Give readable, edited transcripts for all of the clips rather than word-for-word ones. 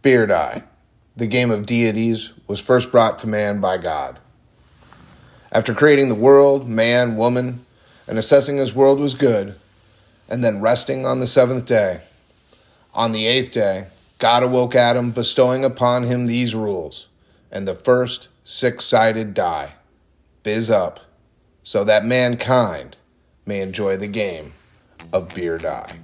Beer die. The game of deities was first brought to man by God. After creating the world, man, woman, and assessing his world was good, and then resting on the seventh day. On the eighth day, God awoke Adam, bestowing upon him these rules, and the first six-sided die, biz up, so that mankind may enjoy the game of beer die.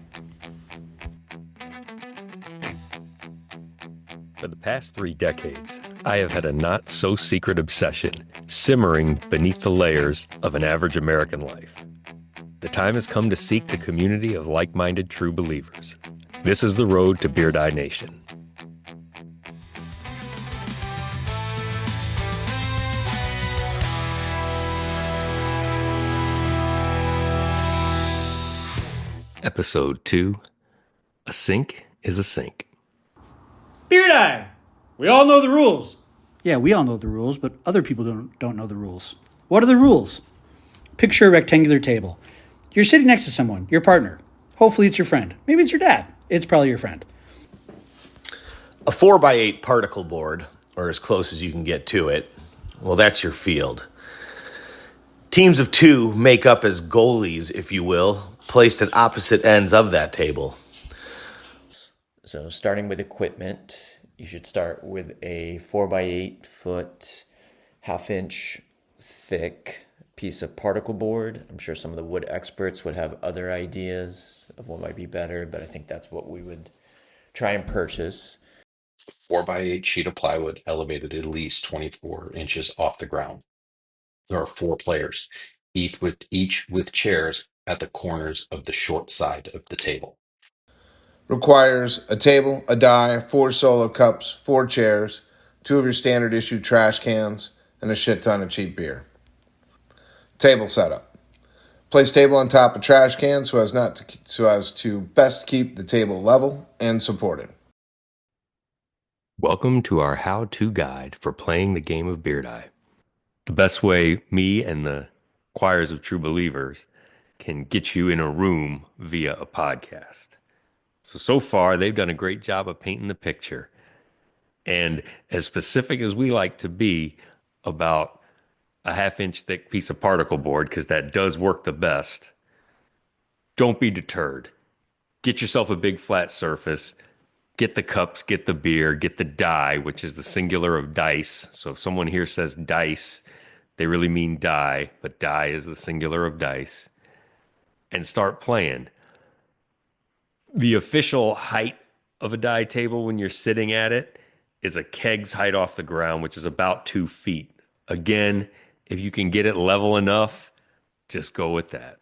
For the past 3 decades, I have had a not-so-secret obsession simmering beneath the layers of an average American life. The time has come to seek the community of like-minded true believers. This is the road to Beer Die Nation. Episode 2, A Sink is a Sink. Beer die! We all know the rules. Yeah, we all know the rules, but other people don't know the rules. What are the rules? Picture a rectangular table. You're sitting next to someone, your partner. Hopefully it's your friend. Maybe it's your dad. It's probably your friend. A 4x8 particle board, or as close as you can get to it, well, that's your field. Teams of 2 make up as goalies, if you will, placed at opposite ends of that table. So starting with equipment, you should start with a 4x8 foot, half-inch thick piece of particle board. I'm sure some of the wood experts would have other ideas of what might be better, but I think that's what we would try and purchase. 4x8 sheet of plywood elevated at least 24 inches off the ground. There are 4 players, each with chairs at the corners of the short side of the table. Requires a table, a die, 4 solo cups, 4 chairs, 2 of your standard issue trash cans, and a shit ton of cheap beer. Table setup. Place table on top of trash cans so as to best keep the table level and supported. Welcome to our how-to guide for playing the game of Beer Die. The best way me and the choirs of true believers can get you in a room via a podcast. So far, they've done a great job of painting the picture. And as specific as we like to be about a half-inch thick piece of particle board, because that does work the best, don't be deterred. Get yourself a big flat surface. Get the cups, get the beer, get the die, which is the singular of dice. So if someone here says dice, they really mean die, but die is the singular of dice. And start playing. The official height of a die table when you're sitting at it is a keg's height off the ground, which is about 2 feet. Again, if you can get it level enough, just go with that.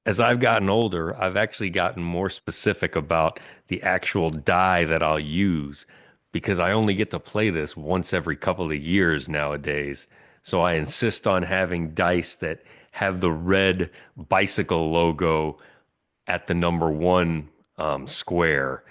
As I've gotten older, I've actually gotten more specific about the actual die that I'll use because I only get to play this once every couple of years nowadays. So I insist on having dice that have the red bicycle logo at the number 1 square.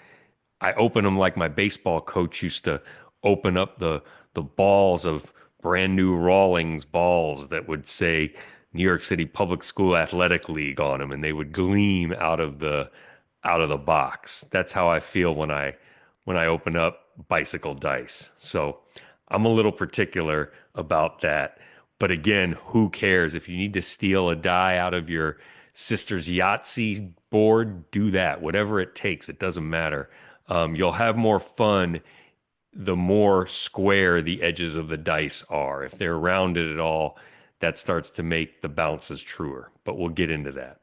I open them like my baseball coach used to open up the balls of brand new Rawlings balls that would say New York City Public School Athletic League on them, and they would gleam out of the box. That's how I feel when I open up bicycle dice. So I'm a little particular about that. But again, who cares? If you need to steal a die out of your sister's Yahtzee board, do that. Whatever it takes, it doesn't matter. You'll have more fun the more square the edges of the dice are. If they're rounded at all, that starts to make the bounces truer. But we'll get into that.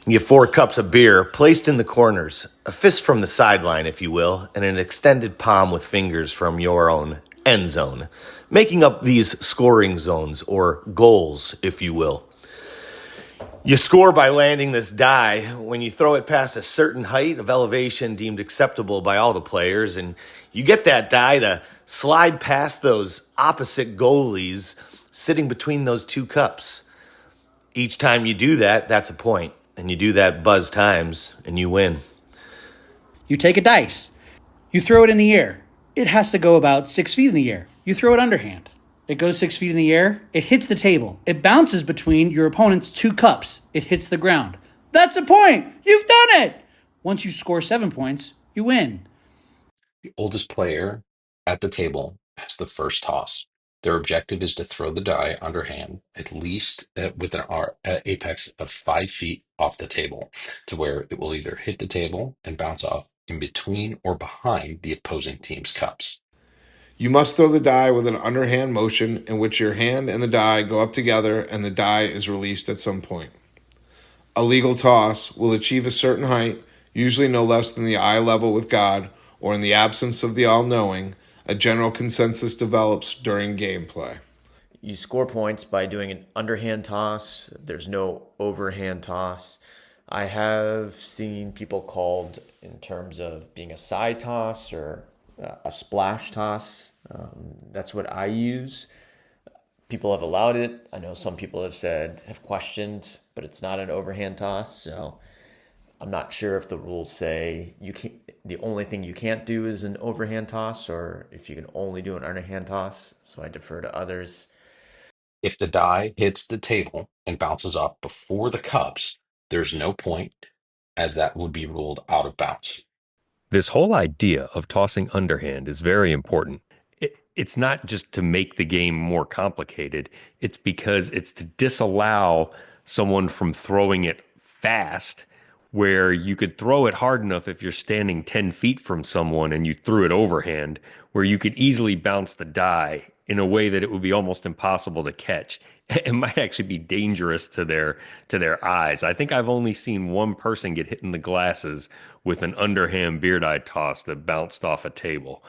You have 4 cups of beer placed in the corners, a fist from the sideline, if you will, and an extended palm with fingers from your own end zone, making up these scoring zones, or goals, if you will. You score by landing this die when you throw it past a certain height of elevation deemed acceptable by all the players, and you get that die to slide past those opposite goalies sitting between those 2 cups. Each time you do that, that's a point, and you do that buzz times, and you win. You take a dice. You throw it in the air. It has to go about 6 feet in the air. You throw it underhand. It goes 6 feet in the air. It hits the table. It bounces between your opponent's 2 cups. It hits the ground. That's a point. You've done it. Once you score 7 points, you win. The oldest player at the table has the first toss. Their objective is to throw the die underhand, at least with an apex of 5 feet off the table, to where it will either hit the table and bounce off in between or behind the opposing team's cups. You must throw the die with an underhand motion in which your hand and the die go up together and the die is released at some point. A legal toss will achieve a certain height, usually no less than the eye level with God, or in the absence of the all-knowing, a general consensus develops during gameplay. You score points by doing an underhand toss. There's no overhand toss. I have seen people called in terms of being a side toss or a splash toss. That's what I use. People have allowed it. I know some people have questioned, but it's not an overhand toss. So I'm not sure if the rules say you can't. The only thing you can't do is an overhand toss, or if you can only do an underhand toss. So I defer to others. If the die hits the table and bounces off before the cups, there's no point, as that would be ruled out of bounds. This whole idea of tossing underhand is very important. It's not just to make the game more complicated, it's because it's to disallow someone from throwing it fast, where you could throw it hard enough if you're standing 10 feet from someone and you threw it overhand, where you could easily bounce the die in a way that it would be almost impossible to catch. It might actually be dangerous to their eyes. I think I've only seen one person get hit in the glasses with an underhand beard eye toss that bounced off a table.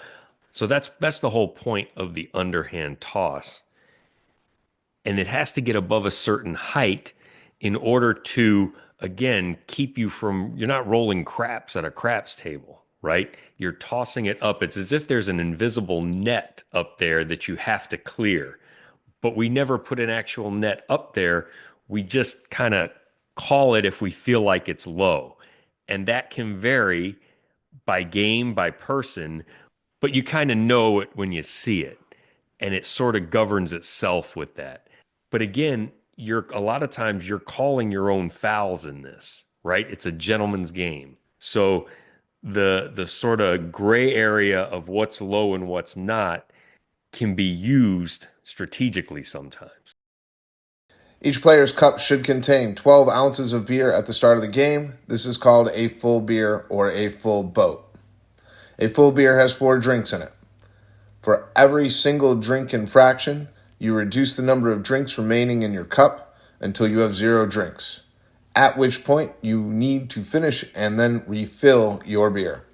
So that's the whole point of the underhand toss. And it has to get above a certain height in order to, again, keep you from, you're not rolling craps at a craps table, right? You're tossing it up. It's as if there's an invisible net up there that you have to clear. But we never put an actual net up there. We just kind of call it if we feel like it's low. And that can vary by game, by person, but you kind of know it when you see it. And it sort of governs itself with that. But again, you're a lot of times you're calling your own fouls in this, right? It's a gentleman's game. So the sort of gray area of what's low and what's not can be used strategically sometimes. Each player's cup should contain 12 ounces of beer at the start of the game. This is called a full beer or a full boat. A full beer has 4 drinks in it. For every single drink infraction, you reduce the number of drinks remaining in your cup until you have 0 drinks, at which point you need to finish and then refill your beer.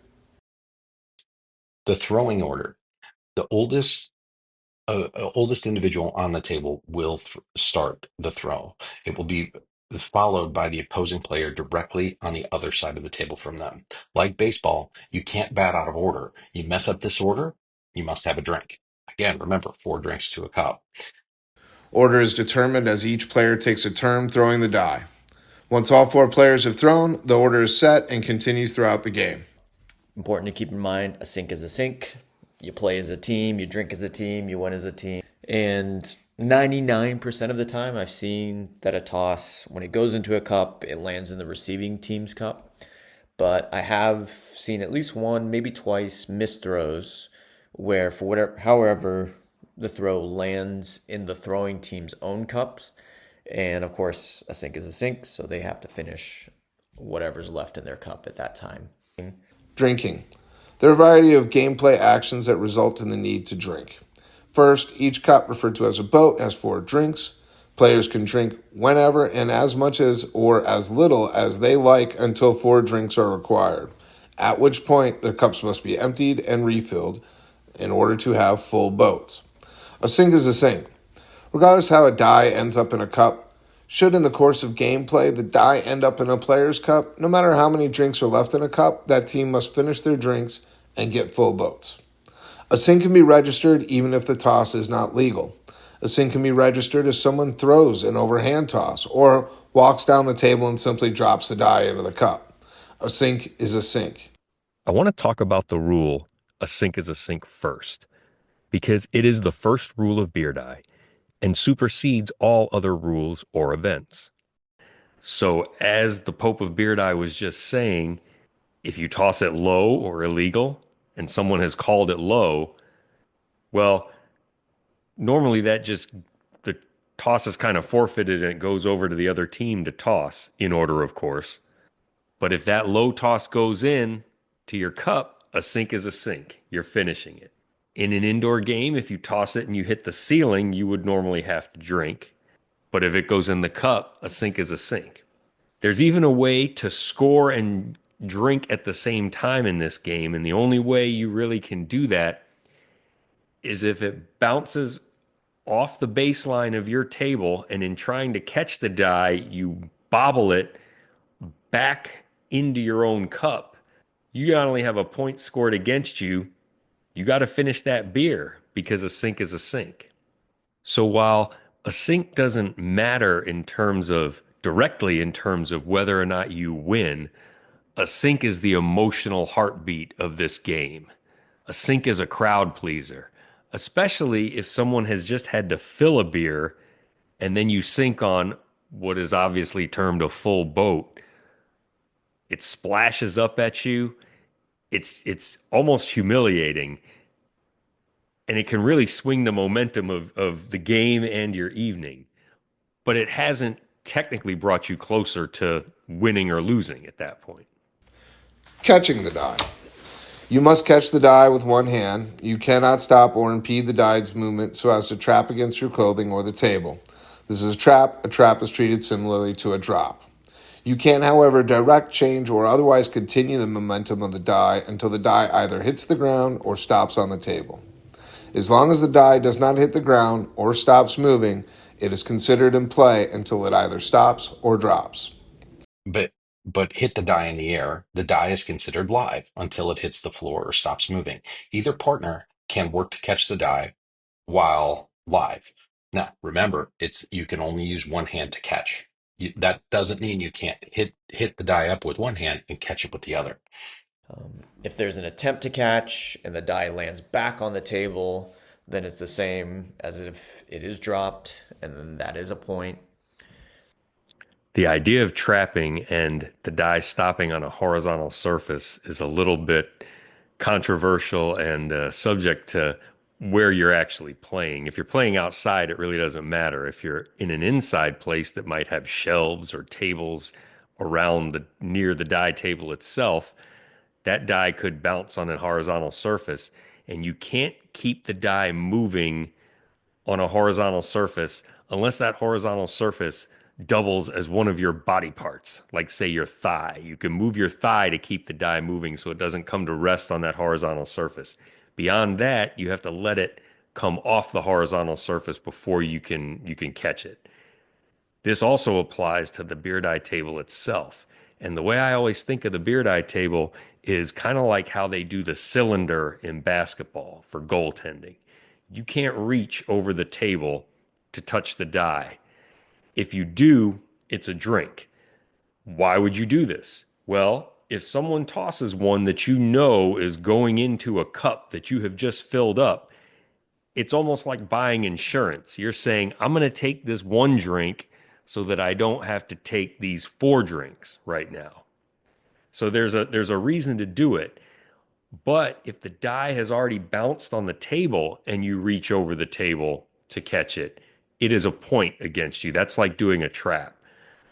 The throwing order. The oldest individual on the table will start the throw. It will be followed by the opposing player directly on the other side of the table from them. Like baseball, you can't bat out of order. You mess up this order, you must have a drink. Again, remember, 4 drinks to a cup. Order is determined as each player takes a turn throwing the die. Once all 4 players have thrown, the order is set and continues throughout the game. Important to keep in mind, a sink is a sink. You play as a team, you drink as a team, you win as a team. And 99% of the time, I've seen that a toss, when it goes into a cup, it lands in the receiving team's cup. But I have seen at least one, maybe twice, missed throws where, for whatever, however, the throw lands in the throwing team's own cups. And of course, a sink is a sink, so they have to finish whatever's left in their cup at that time. Drinking. There are a variety of gameplay actions that result in the need to drink. First, each cup, referred to as a boat, has 4 drinks. Players can drink whenever and as much as or as little as they like until 4 drinks are required, at which point their cups must be emptied and refilled in order to have full boats. A sink is a sink. Regardless how a die ends up in a cup, should in the course of gameplay the die end up in a player's cup, no matter how many drinks are left in a cup, that team must finish their drinks and get full boats. A sink can be registered even if the toss is not legal. A sink can be registered if someone throws an overhand toss or walks down the table and simply drops the die into the cup. A sink is a sink. I want to talk about the rule, a sink is a sink first, because it is the first rule of beer die and supersedes all other rules or events. So as the Pope of Beard Eye was just saying, If you toss it low or illegal and someone has called it low, well, normally the toss is kind of forfeited and it goes over to the other team to toss in order, of course. But if that low toss goes in to your cup, a sink is a sink. You're finishing it. In an indoor game, if you toss it and you hit the ceiling, you would normally have to drink. But if it goes in the cup, a sink is a sink. There's even a way to score and drink at the same time in this game. And the only way you really can do that is if it bounces off the baseline of your table and in trying to catch the die, you bobble it back into your own cup. You not only have a point scored against you, you got to finish that beer because a sink is a sink. So while a sink doesn't matter directly in terms of whether or not you win, a sink is the emotional heartbeat of this game. A sink is a crowd pleaser, especially if someone has just had to fill a beer and then you sink on what is obviously termed a full boat. It splashes up at you. It's almost humiliating. And it can really swing the momentum of the game and your evening. But it hasn't technically brought you closer to winning or losing at that point. Catching the die. You must catch the die with one hand. You cannot stop or impede the die's movement so as to trap against your clothing or the table. This is a trap. A trap is treated similarly to a drop. You can, however, direct, change, or otherwise continue the momentum of the die until the die either hits the ground or stops on the table. As long as the die does not hit the ground or stops moving, it is considered in play until it either stops or drops. But hit the die in the air, the die is considered live until it hits the floor or stops moving. Either partner can work to catch the die while live. Now, remember, you can only use one hand to catch. That doesn't mean you can't hit the die up with one hand and catch it with the other. If there's an attempt to catch and the die lands back on the table, then it's the same as if it is dropped, and then that is a point. The idea of trapping and the die stopping on a horizontal surface is a little bit controversial and subject to where you're actually playing. If you're playing outside, it really doesn't matter. If you're in an inside place that might have shelves or tables near the die table itself, that die could bounce on a horizontal surface, and you can't keep the die moving on a horizontal surface unless that horizontal surface doubles as one of your body parts, like say your thigh. You can move your thigh to keep the die moving so it doesn't come to rest on that horizontal surface. Beyond that, you have to let it come off the horizontal surface before you can catch it. This also applies to the beer die table itself. And the way I always think of the beer die table is kind of like how they do the cylinder in basketball for goaltending. You can't reach over the table to touch the die. If you do, it's a drink. Why would you do this? Well, if someone tosses one that you know is going into a cup that you have just filled up, it's almost like buying insurance. You're saying, I'm going to take this one drink so that I don't have to take these four drinks right now. So there's a reason to do it. But if the die has already bounced on the table and you reach over the table to catch it, it is a point against you. That's like doing a trap.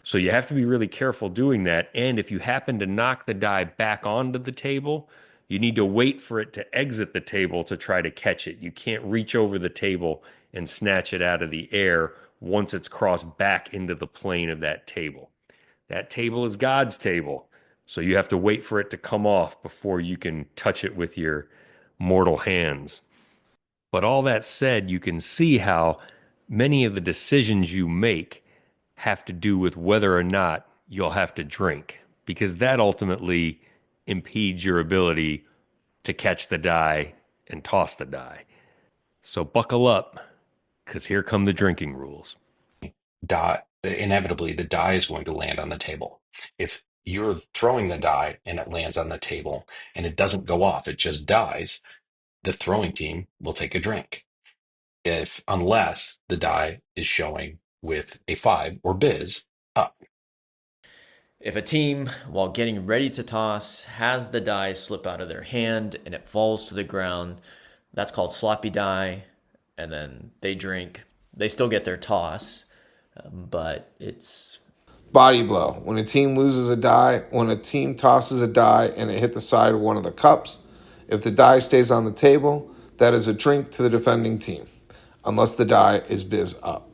So you have to be really careful doing that. And if you happen to knock the die back onto the table, you need to wait for it to exit the table to try to catch it. You can't reach over the table and snatch it out of the air once it's crossed back into the plane of that table. That table is God's table. So you have to wait for it to come off before you can touch it with your mortal hands. But all that said, you can see how many of the decisions you make have to do with whether or not you'll have to drink, because that ultimately impedes your ability to catch the die and toss the die. So buckle up, because here come the drinking rules. Inevitably, the die is going to land on the table. If you're throwing the die and it lands on the table and it doesn't go off, it just dies, the throwing team will take a drink. Unless the die is showing with a 5 or biz up. If a team, while getting ready to toss, has the die slip out of their hand and it falls to the ground, that's called sloppy die. And then they drink. They still get their toss, but it's Body blow. When a team tosses a die and it hit the side of one of the cups, if the die stays on the table, that is a drink to the defending team, unless the die is biz up.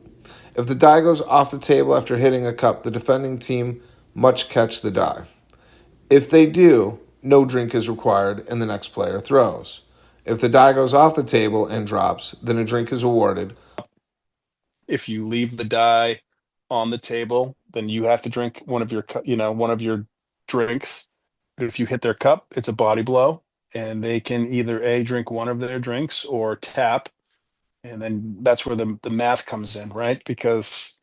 If the die goes off the table after hitting a cup, the defending team must catch the die. If they do, no drink is required and the next player throws. If the die goes off the table and drops, then a drink is awarded. If you leave the die on the table, then you have to drink one of your drinks. But if you hit their cup, it's a body blow, and they can either A, drink one of their drinks or tap. And then that's where the math comes in, right? Because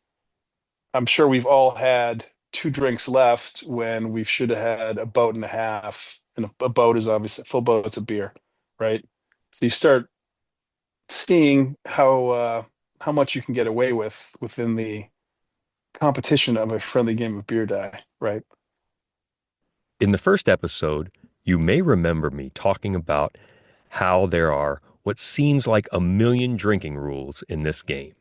I'm sure we've all had two drinks left when we should have had a boat and a half. And a boat is obviously full boat's a beer, right? So you start seeing how much you can get away with within the competition of a friendly game of beer die, right? In the first episode, you may remember me talking about how there are what seems like a million drinking rules in this game.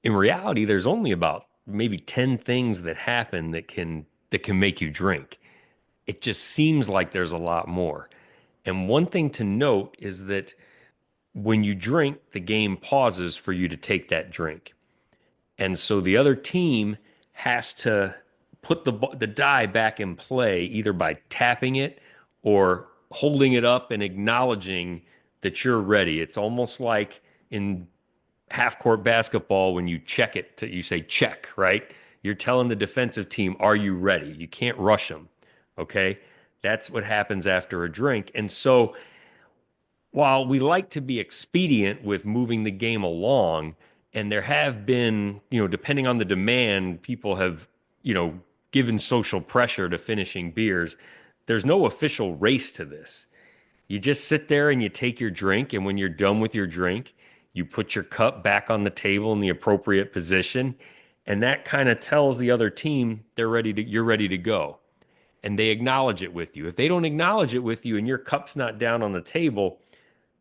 In reality, there's only about maybe 10 things that happen that can make you drink. It just seems like there's a lot more. And one thing to note is that when you drink, the game pauses for you to take that drink. And so the other team has to put the die back in play either by tapping it or holding it up and acknowledging that you're ready. It's almost like in half court basketball when you check it, you say check, right? You're telling the defensive team, are you ready? You can't rush them. Okay. That's what happens after a drink. And so while we like to be expedient with moving the game along, and there have been, depending on the demand, people have, given social pressure to finishing beers, there's no official race to this. You just sit there and you take your drink, and when you're done with your drink, you put your cup back on the table in the appropriate position, and that kind of tells the other team you're ready to go. And they acknowledge it with you. If they don't acknowledge it with you and your cup's not down on the table,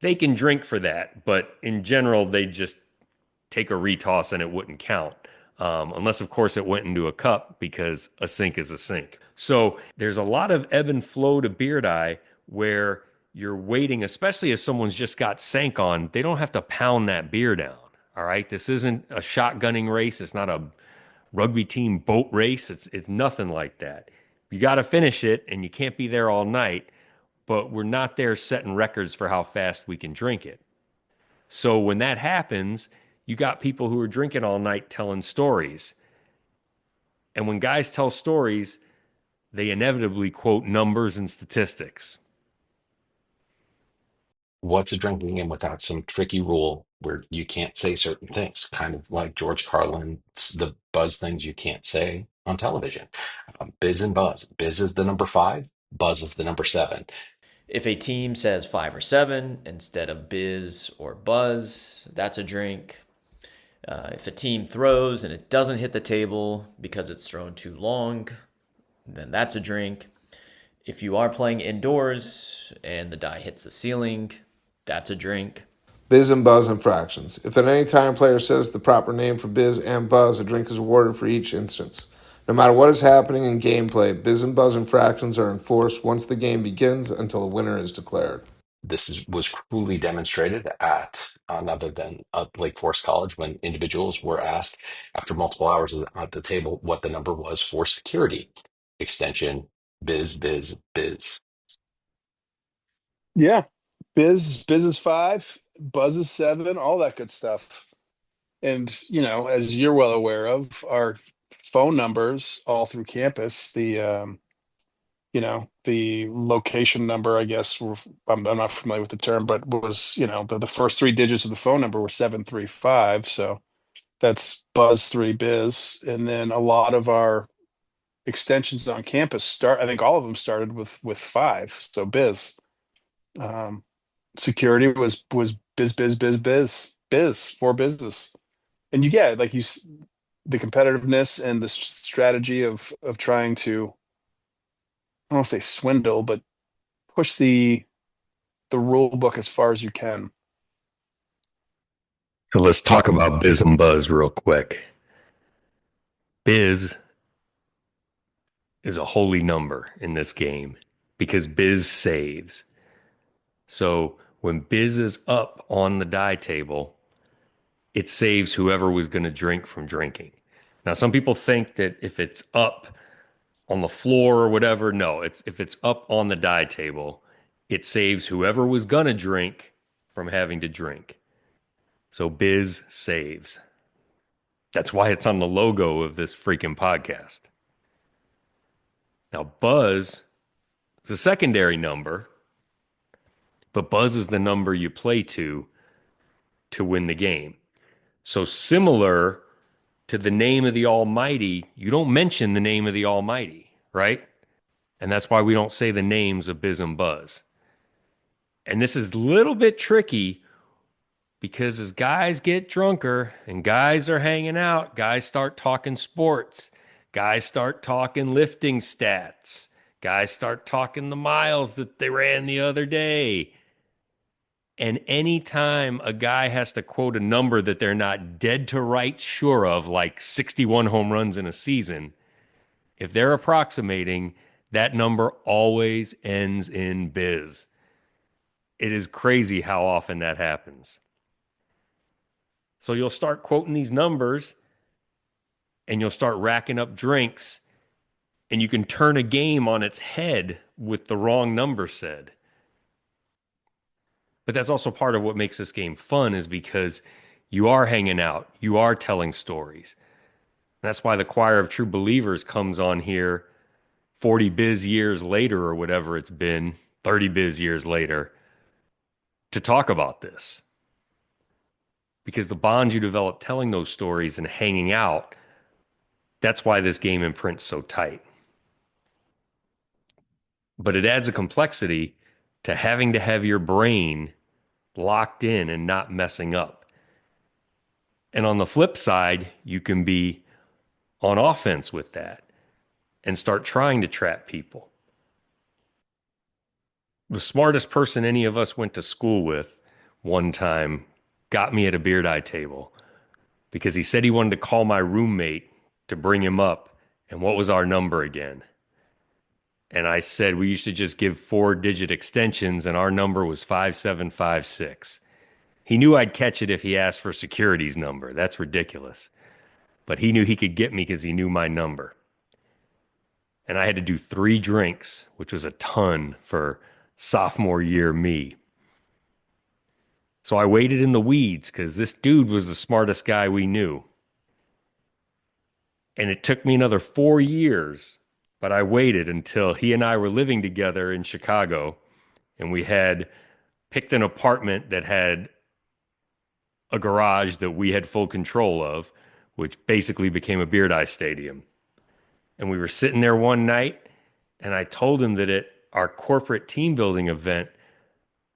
they can drink for that, but in general, they just take a retoss and it wouldn't count. Unless, of course, it went into a cup because a sink is a sink. So there's a lot of ebb and flow to beard eye where you're waiting, especially if someone's just got sank on, they don't have to pound that beer down. All right. This isn't a shotgunning race. It's not a rugby team boat race. It's nothing like that. You got to finish it and you can't be there all night, but we're not there setting records for how fast we can drink it. So when that happens, you got people who are drinking all night telling stories. And when guys tell stories, they inevitably quote numbers and statistics. What's a drinking game without some tricky rule where you can't say certain things? Kind of like George Carlin's the buzz things you can't say on television. Biz and buzz. Biz is the number five. Buzz is the number seven. if a team says 5 or 7 instead of biz or buzz, that's a drink. If a team throws and it doesn't hit the table because it's thrown too long, then that's a drink. If you are playing indoors and the die hits the ceiling, that's a drink. Biz and buzz infractions. If at any time a player says the proper name for biz and buzz, a drink is awarded for each instance. No matter what is happening in gameplay, biz and buzz infractions are enforced once the game begins until a winner is declared. Was cruelly demonstrated at none other than Lake Forest College when individuals were asked after multiple hours at the table what the number was for security. Extension, biz, biz, biz. Yeah. Biz is 5, buzz is 7, all that good stuff. And, as you're well aware of, our phone numbers all through campus, the location number, I guess, I'm not familiar with the term, but was, the first 3 digits of the phone number were 735. So that's buzz 3 biz. And then a lot of our extensions on campus I think all of them started with 5. So biz. Um, Security was biz for business. And you get like the competitiveness and the strategy of trying to don't want to say swindle, but push the rule book as far as you can. So let's talk about Biz and Buzz real quick. Biz is a holy number in this game because Biz saves. So when Biz is up on the die table, it saves whoever was going to drink from drinking. Now, some people think that if it's up on the floor or whatever, no, if it's up on the die table, it saves whoever was going to drink from having to drink. So Biz saves. That's why it's on the logo of this freaking podcast. Now, Buzz is a secondary number, but Buzz is the number you play to win the game. So similar to the name of the Almighty, you don't mention the name of the Almighty, right? And that's why we don't say the names of Biz and Buzz. And this is a little bit tricky because as guys get drunker and guys are hanging out, guys start talking sports, guys start talking lifting stats, guys start talking the miles that they ran the other day. And anytime a guy has to quote a number that they're not dead to rights sure of, like 61 home runs in a season, if they're approximating, that number always ends in Biz. It is crazy how often that happens. So you'll start quoting these numbers and you'll start racking up drinks, and you can turn a game on its head with the wrong number said. But that's also part of what makes this game fun, is because you are hanging out, you are telling stories. And that's why the Choir of True Believers comes on here 40 biz years later or whatever it's been, 30 biz years later, to talk about this. Because the bonds you develop telling those stories and hanging out, that's why this game imprints so tight. But it adds a complexity to having to have your brain locked in and not messing up. And on the flip side, you can be on offense with that and start trying to trap people. The smartest person any of us went to school with one time got me at a beer die table because he said he wanted to call my roommate to bring him up. And what was our number again? And I said we used to just give 4-digit extensions, and our number was 5756. He knew I'd catch it if he asked for security's number. That's ridiculous. But he knew he could get me because he knew my number. And I had to do 3 drinks, which was a ton for sophomore year me. So I waited in the weeds because this dude was the smartest guy we knew. And it took me another 4 years, but I waited until he and I were living together in Chicago, and we had picked an apartment that had a garage that we had full control of, which basically became a beer die stadium. And we were sitting there one night, and I told him that at our corporate team building event,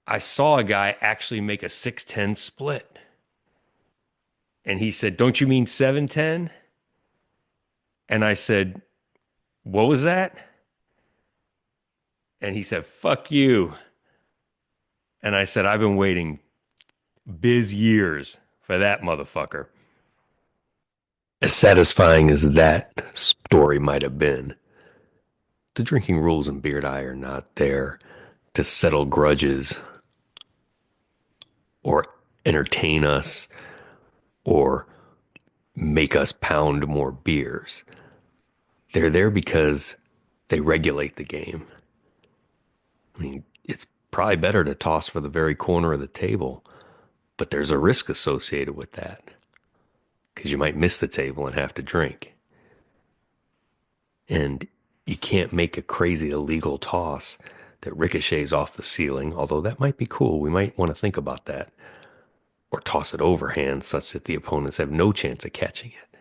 I saw a guy actually make a 610 split. And he said, "Don't you mean 710?" And I said, "What was that?" And he said, "Fuck you." And I said, "I've been waiting biz years for that motherfucker." As satisfying as that story might have been, the drinking rules in Beard Eye are not there to settle grudges or entertain us or make us pound more beers. They're there because they regulate the game. I mean, it's probably better to toss for the very corner of the table, but there's a risk associated with that because you might miss the table and have to drink. And you can't make a crazy illegal toss that ricochets off the ceiling, although that might be cool. We might want to think about that. Or toss it overhand such that the opponents have no chance of catching it.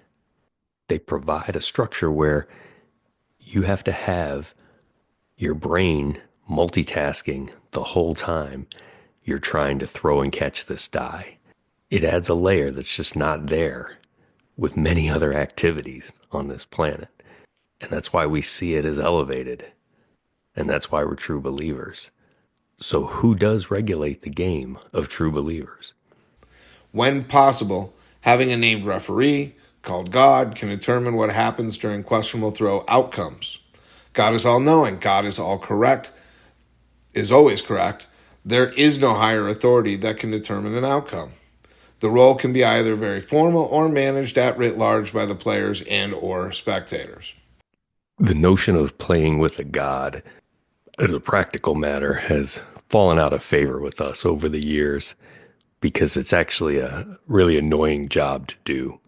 They provide a structure where you have to have your brain multitasking the whole time you're trying to throw and catch this die. It adds a layer that's just not there with many other activities on this planet. And that's why we see it as elevated. and that's why we're true believers. So who does regulate the game of true believers? When possible, having a named referee, called God, can determine what happens during questionable throw outcomes. God is all-knowing. God is all correct, is always correct. There is no higher authority that can determine an outcome. The role can be either very formal or managed at writ large by the players and or spectators. The notion of playing with a god, as a practical matter, has fallen out of favor with us over the years because it's actually a really annoying job to do.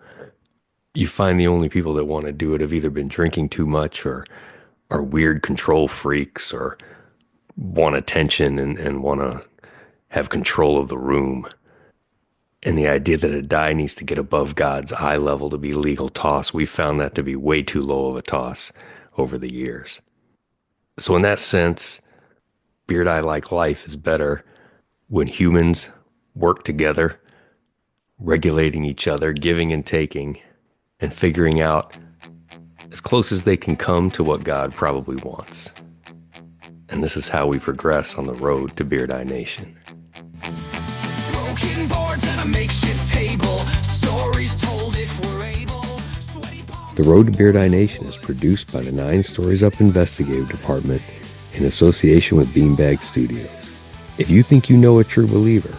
You find the only people that want to do it have either been drinking too much or are weird control freaks or want attention and want to have control of the room. And the idea that a die needs to get above God's eye level to be legal toss, we found that to be way too low of a toss over the years. So in that sense, Beard Eye Like Life is better when humans work together, regulating each other, giving and taking, and figuring out as close as they can come to what God probably wants. And this is how we progress on the road to Beard Eye Nation. Broken boards and a makeshift table, stories told if we're able. The Road to Beard Eye Nation is produced by the 9 Stories Up Investigative Department in association with Beanbag Studios. If you think you know a true believer,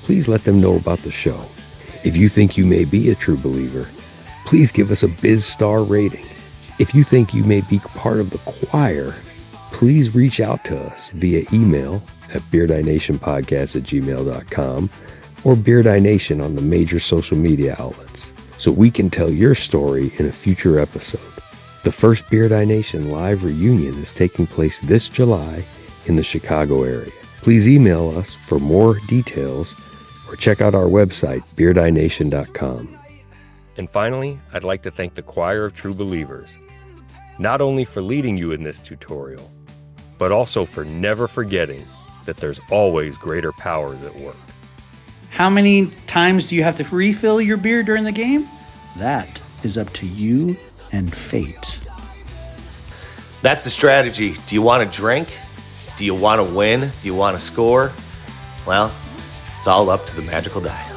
please let them know about the show. If you think you may be a true believer, please give us a Biz Star rating. If you think you may be part of the choir, please reach out to us via email at beardeyenationpodcast@gmail.com or Beard Eye Nation on the major social media outlets so we can tell your story in a future episode. The first Beard Eye Nation live reunion is taking place this July in the Chicago area. Please email us for more details or check out our website, beardeyenation.com. And finally, I'd like to thank the Choir of True Believers, not only for leading you in this tutorial, but also for never forgetting that there's always greater powers at work. How many times do you have to refill your beer during the game? That is up to you and fate. That's the strategy. Do you want to drink? Do you want to win? Do you want to score? Well, it's all up to the magical die.